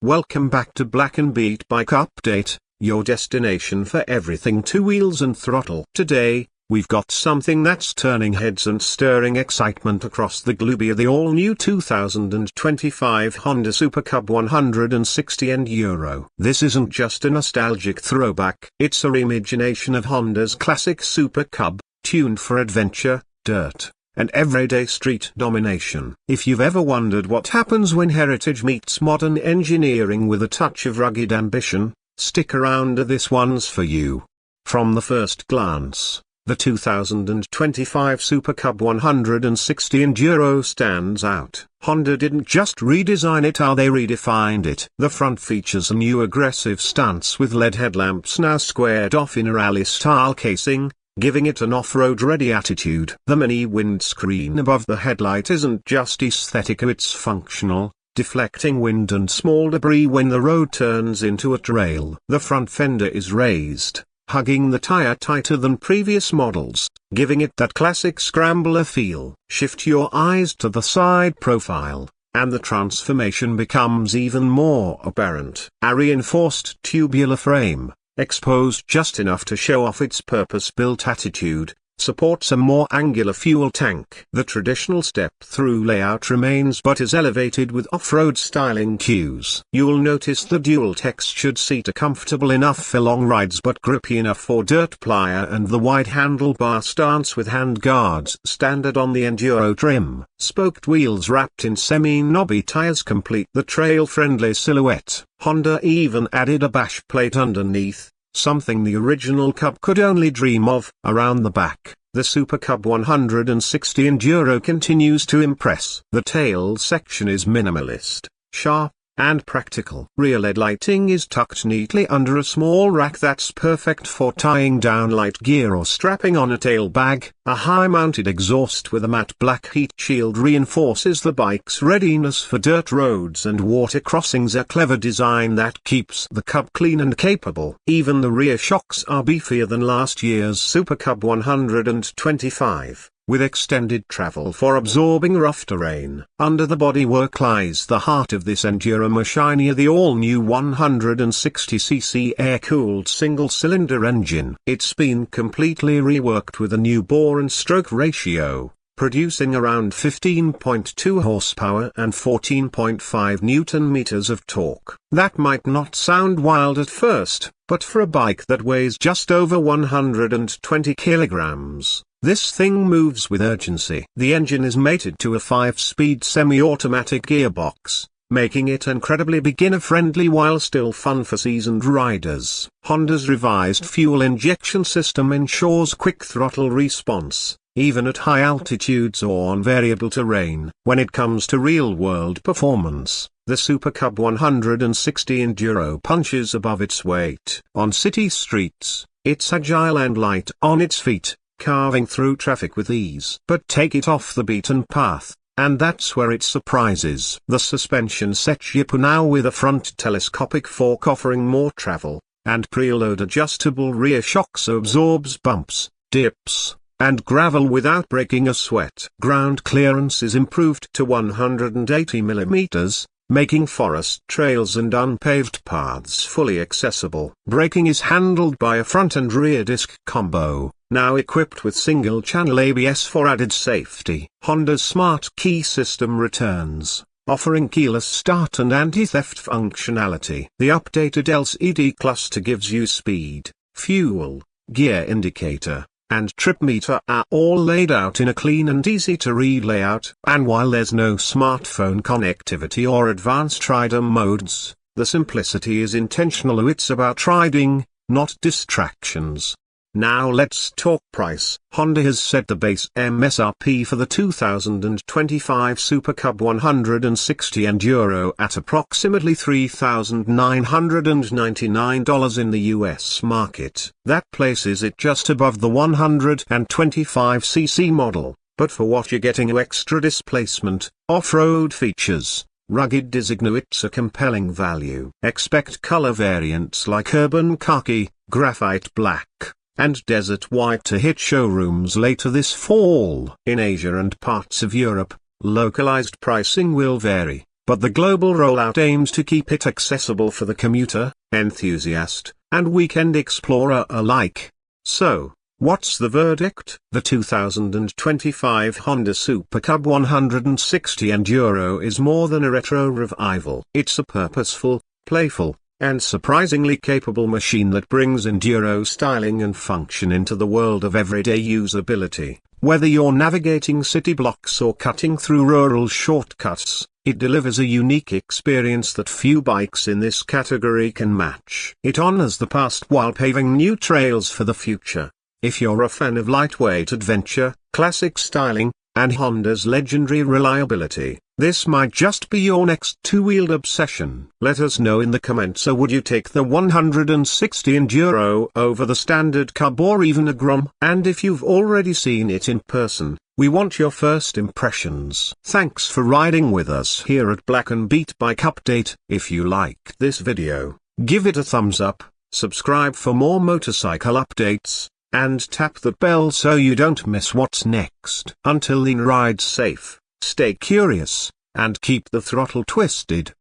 Welcome back to Blacken Beet Bike Update, your destination for everything two wheels and throttle. Today, we've got something that's turning heads and stirring excitement across the globe: the all-new 2025 Honda Super Cub 160 Enduro. This isn't just a nostalgic throwback, it's a reimagination of Honda's classic Super Cub, tuned for adventure, dirt, and everyday street domination. If you've ever wondered what happens when heritage meets modern engineering with a touch of rugged ambition, stick around, this one's for you. From the first glance, the 2025 Super Cub 160 Enduro stands out. Honda didn't just redesign it, they redefined it. The front features a new aggressive stance with LED headlamps now squared off in a rally-style casing, giving it an off-road ready attitude. The mini windscreen above the headlight isn't just aesthetic, it's functional, deflecting wind and small debris when the road turns into a trail. The front fender is raised, hugging the tire tighter than previous models, giving it that classic scrambler feel. Shift your eyes to the side profile, and the transformation becomes even more apparent. A reinforced tubular frame, exposed just enough to show off its purpose-built attitude, supports a more angular fuel tank. The traditional step-through layout remains but is elevated with off-road styling cues. You'll notice the dual-textured seat are comfortable enough for long rides but grippy enough for dirt playa, and the wide handlebar stance with hand guards standard on the Enduro trim. Spoked wheels wrapped in semi-knobby tires complete the trail-friendly silhouette. Honda even added a bash plate underneath, something the original Cub could only dream of. Around the back, the Super Cub 160 Enduro continues to impress. The tail section is minimalist, sharp, and practical. Rear LED lighting is tucked neatly under a small rack that's perfect for tying down light gear or strapping on a tail bag. A high-mounted exhaust with a matte black heat shield reinforces the bike's readiness for dirt roads and water crossings, a clever design that keeps the Cub clean and capable. Even the rear shocks are beefier than last year's Super Cub 125. With extended travel for absorbing rough terrain. Under the bodywork lies the heart of this Enduro machine, the all-new 160cc air-cooled single-cylinder engine. It's been completely reworked with a new bore and stroke ratio, producing around 15.2 horsepower and 14.5 newton-meters of torque. That might not sound wild at first, but for a bike that weighs just over 120 kilograms, this thing moves with urgency. The engine is mated to a 5-speed semi-automatic gearbox, making it incredibly beginner-friendly while still fun for seasoned riders. Honda's revised fuel injection system ensures quick throttle response, even at high altitudes or on variable terrain. When it comes to real-world performance, the Super Cub 160 Enduro punches above its weight. On city streets, it's agile and light on its feet, carving through traffic with ease. But take it off the beaten path, and that's where it surprises. The suspension sets you now with a front telescopic fork offering more travel, and preload adjustable rear shocks absorbs bumps, dips, and gravel without breaking a sweat. Ground clearance is improved to 180 millimeters, making forest trails and unpaved paths fully accessible. Braking is handled by a front and rear disc combo, now equipped with single-channel ABS for added safety. Honda's smart key system returns, offering keyless start and anti-theft functionality. The updated LCD cluster gives you speed, fuel, gear indicator, and trip meter are all laid out in a clean and easy-to-read layout. And while there's no smartphone connectivity or advanced rider modes, the simplicity is intentional. It's about riding, not distractions. Now let's talk price. Honda has set the base MSRP for the 2025 Super Cub 160 Enduro at approximately $3,999 in the US market. That places it just above the 125cc model, but for what you're getting: extra displacement, off-road features, rugged design, it's a compelling value. Expect color variants like urban khaki, graphite black, and desert white to hit showrooms later this fall. In Asia and parts of Europe, localized pricing will vary, but the global rollout aims to keep it accessible for the commuter, enthusiast, and weekend explorer alike. So, what's the verdict? The 2025 Honda Super Cub 160 Enduro is more than a retro revival. It's a purposeful, playful, and surprisingly capable machine that brings enduro styling and function into the world of everyday usability. Whether you're navigating city blocks or cutting through rural shortcuts, it delivers a unique experience that few bikes in this category can match. It honors the past while paving new trails for the future. If you're a fan of lightweight adventure, classic styling, and Honda's legendary reliability, this might just be your next two-wheeled obsession. Let us know in the comments. So would you take the 160 Enduro over the standard Cub or even a Grom? And if you've already seen it in person, we want your first impressions. Thanks for riding with us here at Blacken Beet Bike Update. If you liked this video, give it a thumbs up, subscribe for more motorcycle updates, and tap that bell so you don't miss what's next. Until then, ride safe, stay curious, and keep the throttle twisted.